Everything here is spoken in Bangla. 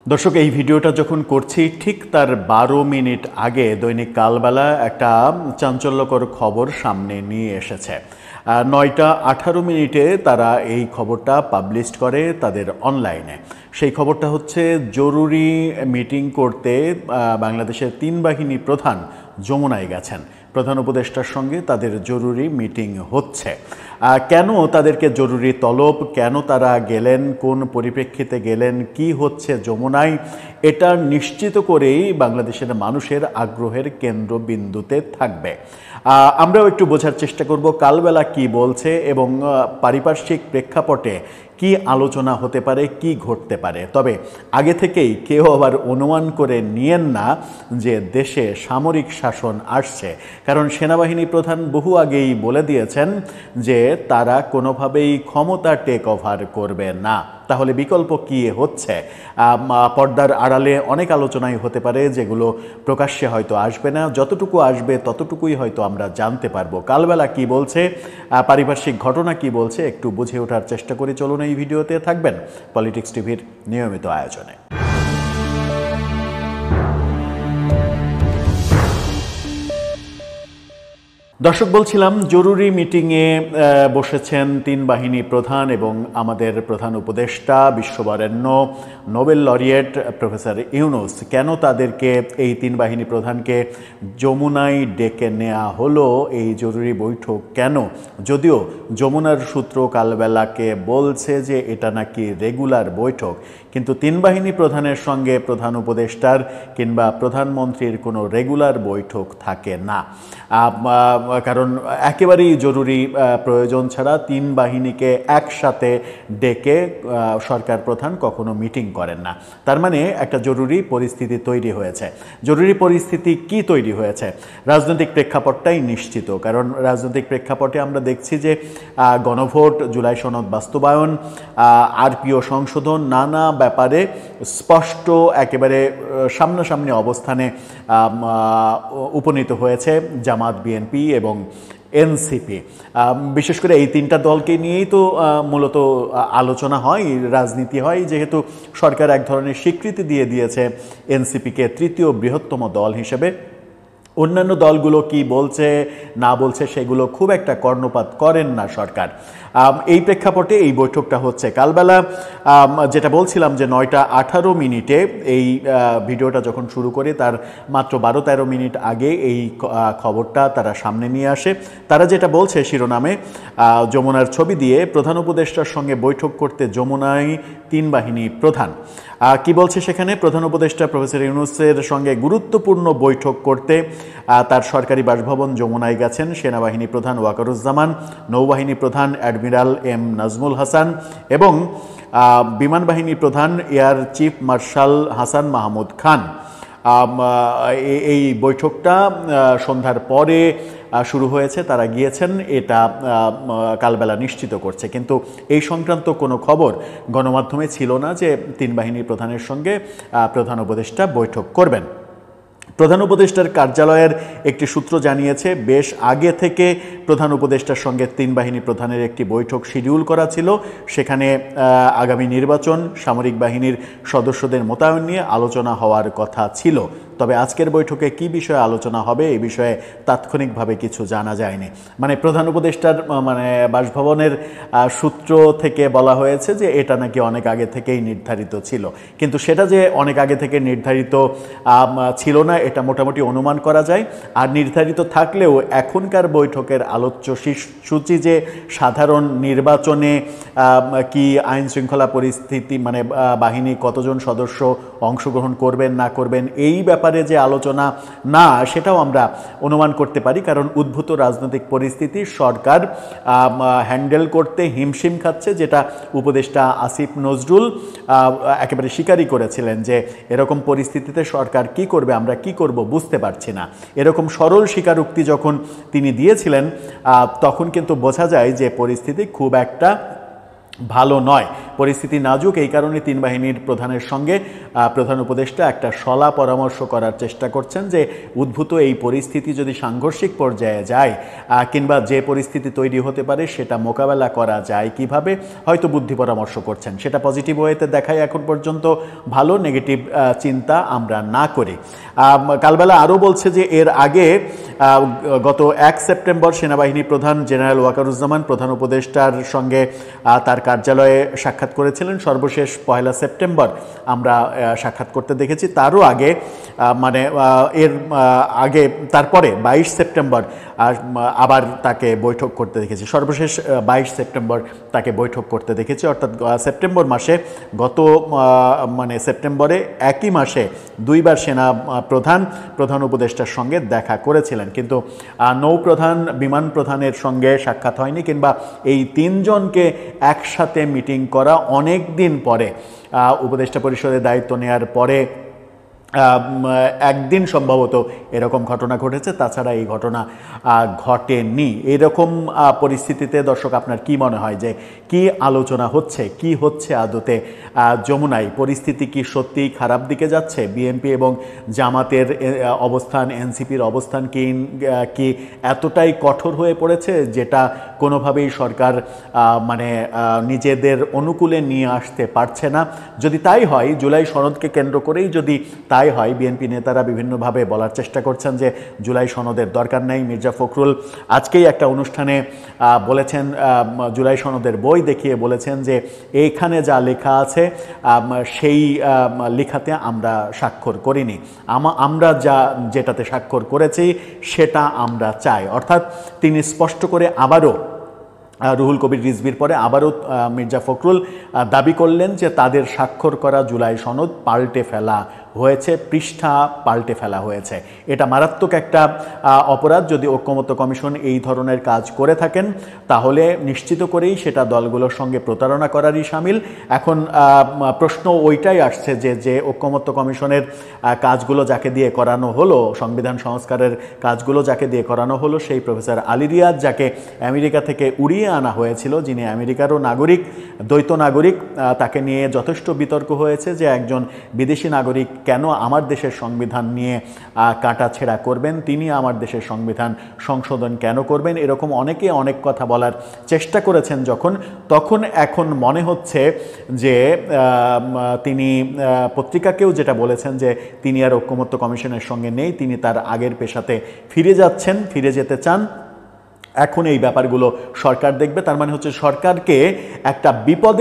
দর্শক, এই ভিডিওটা যখন করছি ঠিক তার 12 মিনিট আগে দৈনিক কালবেলা একটা চাঞ্চল্যকর খবর সামনে নিয়ে এসেছে। 9টা 18 মিনিটে তারা এই খবরটা পাবলিশ করে তাদের অনলাইনে। সেই খবরটা হচ্ছে জরুরি মিটিং করতে বাংলাদেশের 3 বাহিনী প্রধান যমুনায় গেছেন। প্রধান উপদেষ্টার সঙ্গে তাদের জরুরি মিটিং হচ্ছে। কেন তাদেরকে জরুরি তলব, কেন তারা গেলেন, কোন পরিপ্রেক্ষিতে গেলেন, কি হচ্ছে যমুনায়, এটা নিশ্চিত করেই বাংলাদেশের মানুষের আগ্রহের কেন্দ্রবিন্দুতে থাকবে। আমরাও একটু বোঝার চেষ্টা করব কালবেলা কি বলছে এবং পারিপার্শ্বিক প্রেক্ষাপটে কি আলোচনা হতে পারে, কি ঘটতে পারে। তবে আগে থেকেই কেউ আবার অনুমান করে নিয়েন না যে দেশে সামরিক শাসন আসছে, কারণ সেনাবাহিনী প্রধান বহু আগেই বলে দিয়েছেন যে তারা কোনোভাবেই ক্ষমতা টেক ওভার করবে না। তাহলে বিকল্প কি হচ্ছে? পর্দার আড়ালে অনেক আলোচনাই হতে পারে যেগুলো প্রকাশ্যে হয়তো আসবে না, যতটুকু আসবে ততটুকুই হয়তো আমরা জানতে পারবো। কালবেলা কি বলছে, পারিপার্শ্বিক ঘটনা কি বলছে, একটু বুঝে ওঠার চেষ্টা করে চলুন। এই ভিডিওতে থাকবেন পলিটিক্স টিভির নিয়মিত আয়োজনে। দর্শক, বলছিলাম জরুরি মিটিংয়ে বসেছেন 3 বাহিনী প্রধান এবং আমাদের প্রধান উপদেষ্টা বিশ্ববরেণ্য নোবেল লরিয়েট প্রফেসর ইউনূস। কেন তাদেরকে, এই 3 বাহিনী প্রধানকে যমুনায় ডেকে নেওয়া হলো, এই জরুরি বৈঠক কেন? যদিও যমুনার সূত্র কালবেলাকে বলছে যে এটা নাকি রেগুলার বৈঠক, কিন্তু 3 বাহিনী প্রধানের সঙ্গে প্রধান উপদেষ্টার কিংবা প্রধানমন্ত্রীর কোনো রেগুলার বৈঠক থাকে না, কারণ একেবারেই জরুরি প্রয়োজন ছাড়া 3 বাহিনীকে একসাথে ডেকে সরকার প্রধান কখনো মিটিং করেন না। তার মানে একটা জরুরি পরিস্থিতি তৈরি হয়েছে। জরুরি পরিস্থিতি কি তৈরি হয়েছে? রাজনৈতিক প্রেক্ষাপটটাই নিশ্চিত, কারণ রাজনৈতিক প্রেক্ষাপটে আমরা দেখছি যে গণভোট, জুলাই সনদ বাস্তবায়ন, আরপিও সংশোধন, নানা ব্যাপারে স্পষ্ট একেবারে সামনাসামনি অবস্থানে উপনীত হয়েছে জামাত, বিএনপি এবং এনসিপি। বিশেষ করে এই 3টা দলকে নিয়েই তো মূলত আলোচনা হয়, রাজনীতি হয়, যেহেতু সরকার এক ধরনের স্বীকৃতি দিয়ে দিয়েছে এনসিপিকে 3য় বৃহত্তম দল হিসেবে। অন্যান্য দলগুলো কি বলছে না বলছে সেগুলো খুব একটা কর্ণপাত করেন না সরকার। এই প্রেক্ষাপটে এই বৈঠকটা হচ্ছে কালবেলা। যেটা বলছিলাম যে 9টা 18 মিনিটে এই ভিডিওটা যখন শুরু করে তার মাত্র 12-13 মিনিট আগে এই খবরটা তারা সামনে নিয়ে আসে। তারা যেটা বলছে শিরোনামে, যমুনার ছবি দিয়ে প্রধান উপদেষ্টার সঙ্গে বৈঠক করতে যমুনায় 3 বাহিনী প্রধান। কি বলছে সেখানে? প্রধান উপদেষ্টা প্রফেসর ইউনূসের সঙ্গে গুরুত্বপূর্ণ বৈঠক করতে তার সরকারি বাসভবন যমুনায় গেছেন সেনাবাহিনী প্রধান ওয়াকারুজ্জামান, নৌবাহিনী প্রধান অ্যাডমিরাল এম নাজমুল হাসান এবং বিমান বাহিনী প্রধান air chief marshal Hasan Mahmud Khan. এই বৈঠকটা সন্ধ্যার পরে শুরু হয়েছে, তারা গিয়েছেন, এটা কালবেলা নিশ্চিত করছে। কিন্তু এই সংক্রান্ত কোনো খবর গণমাধ্যমে ছিল না যে 3 বাহিনী প্রধানের সঙ্গে প্রধান উপদেষ্টা বৈঠক করবেন। প্রধান উপদেষ্টার কার্যালয়ের একটি সূত্র জানিয়েছে বেশ আগে থেকে প্রধান উপদেষ্টার সঙ্গে 3 বাহিনী প্রধানের একটি বৈঠক শিডিউল করা ছিল। সেখানে আগামী নির্বাচন, সামরিক বাহিনীর সদস্যদের মোতায়েন নিয়ে আলোচনা হওয়ার কথা ছিল। তবে আজকের বৈঠকে কি বিষয়ে আলোচনা হবে এই বিষয়ে তাৎক্ষণিকভাবে কিছু জানা যায়নি। মানে প্রধান উপদেষ্টার বাসভবনের সূত্র থেকে বলা হয়েছে যে এটা নাকি অনেক আগে থেকেই নির্ধারিত ছিল, কিন্তু সেটা যে অনেক আগে থেকে নির্ধারিত ছিল না এটা মোটামুটি অনুমান করা যায়। আর নির্ধারিত থাকলেও এখনকার বৈঠকের আলোচ্য সূচি যে সাধারণ নির্বাচনে কি আইন শৃঙ্খলা পরিস্থিতি, বাহিনী কতজন সদস্য অংশগ্রহণ করবেন না করবেন এই ব্যাপারে যে আলোচনা না, সেটাও আমরা অনুমান করতে পারি, কারণ উদ্ভূত রাজনৈতিক পরিস্থিতি সরকার হ্যান্ডেল করতে হিমশিম খাচ্ছে, যেটা উপদেষ্টা আসিফ নজরুল একেবারে স্বীকারই করেছিলেন যে এরকম পরিস্থিতিতে সরকার কি করবে, আমরা কি করব বুঝতে পারছি না। এরকম সরল স্বীকারোক্তি যখন তিনি দিয়েছিলেন তখন কিন্তু বোঝা যায় যে পরিস্থিতি খুব একটা ভালো নয়, পরিস্থিতি নাজুক। এই কারণে তিন বাহিনীর প্রধানের সঙ্গে প্রধান উপদেষ্টা একটা শলা পরামর্শ করার চেষ্টা করছেন যে উদ্ভূত এই পরিস্থিতি যদি সাংঘর্ষিক পর্যায়ে যায় কিংবা যে পরিস্থিতি তৈরি হতে পারে সেটা মোকাবেলা করা যায় কিভাবে, হয়তো বুদ্ধি পরামর্শ করছেন। সেটা পজিটিভ ওয়েতে দেখায় এখন পর্যন্ত ভালো, নেগেটিভ চিন্তা আমরা না করি। কালবেলা আরও বলছে যে এর আগে গত 1 সেপ্টেম্বর সেনাবাহিনী প্রধান জেনারেল ওয়াকারুজ্জামান প্রধান উপদেষ্টার সঙ্গে তার কার্যালয়ে সাক্ষাৎ করেছিলেন। সর্বশেষ 1 সেপ্টেম্বর আমরা সাক্ষাৎ করতে দেখেছি। তারও আগে মানে এর আগে তারপরে 22 সেপ্টেম্বর আবার তাকে বৈঠক করতে দেখেছি। সর্বশেষ 22 সেপ্টেম্বর তাকে বৈঠক করতে দেখেছি, অর্থাৎ সেপ্টেম্বর মাসে গত মানে সেপ্টেম্বরে একই মাসে দুইবার সেনা প্রধান উপদেষ্টার সঙ্গে দেখা করেছিলেন, কিন্তু নৌপ্রধান বিমান প্রধানের সঙ্গে সাক্ষাৎ হয়নি, কিংবা এই তিনজনকে একসাথে মিটিং করা অনেক দিন পরে, উপদেষ্টা পরিষদের দায়িত্ব নেওয়ার পরে একদিন সম্ভবত এরকম ঘটনা ঘটেছে, তাছাড়া এই ঘটনা ঘটেনি। এরকম পরিস্থিতিতে দর্শক আপনার কি মনে হয় যে কি আলোচনা হচ্ছে, কি হচ্ছে আদতে যমুনায়? পরিস্থিতি কি সত্যিই খারাপ দিকে যাচ্ছে? বিএনপি এবং জামাতের অবস্থান, এনসিপির অবস্থান কি এতটাই কঠোর হয়ে পড়েছে যেটা কোনোভাবেই সরকার মানে নিজেদের অনুকূলে নিয়ে আসতে পারছে না? যদি তাই হয়, জুলাই সনদকে কেন্দ্র করেই যদি তাই হয়, বিএনপি নেতারা বিভিন্নভাবে বলার চেষ্টা করছেন যে জুলাই সনদের দরকার নেই। মির্জা ফখরুল আজকেই একটা অনুষ্ঠানে বলেছেন, জুলাই সনদের বই দেখিয়ে বলেছেন যে এইখানে যা লেখা আছে সেই লেখাতে আমরা স্বাক্ষর করিনি, আমরা যেটাতে স্বাক্ষর করেছি সেটা আমরা চাই। অর্থাৎ তিনি স্পষ্ট করে আবারও রুহুল কবির রিজভির পরে আবারও মির্জা ফখরুল দাবি করলেন যে তাদের স্বাক্ষর করা জুলাই সনদ পাল্টে ফেলা হয়েছে, পৃষ্ঠা পাল্টে ফেলা হয়েছে। এটা মারাত্মক একটা অপরাধ। যদি ঐকমত্য কমিশন এই ধরনের কাজ করে থাকেন তাহলে নিশ্চিত করেই সেটা দলগুলোর সঙ্গে প্রতারণা করারই শামিল। এখন প্রশ্ন ওইটাই আসছে যে ঐকমত্য কমিশনের কাজগুলো যাকে দিয়ে করানো হলো, সংবিধান সংস্কারের কাজগুলো যাকে দিয়ে করানো হলো, সেই প্রফেসর আলী রিয়াদ, যাকে আমেরিকা থেকে উড়িয়ে আনা হয়েছিল, যিনি আমেরিকারও নাগরিক, দ্বৈত নাগরিক, তাকে নিয়ে যথেষ্ট বিতর্ক হয়েছে যে একজন বিদেশি নাগরিক কেন আমার দেশের সংবিধান নিয়ে কাটাছেঁড়া করবেন, তিনি আমার দেশের সংবিধান সংশোধন কেন করবেন, এরকম অনেকে অনেক কথা বলার চেষ্টা করেছেন তখন এখন মনে হচ্ছে যে তিনি পত্রিকাকেও যেটা বলেছেন যে তিনি আর ঐকমত্য কমিশনের সঙ্গে নেই, তিনি তার আগের পেশাতে ফিরে যেতে চান। এখন এই ব্যাপারগুলো সরকার দেখবে। তার মানে হচ্ছে সরকারকে একটা বিপদে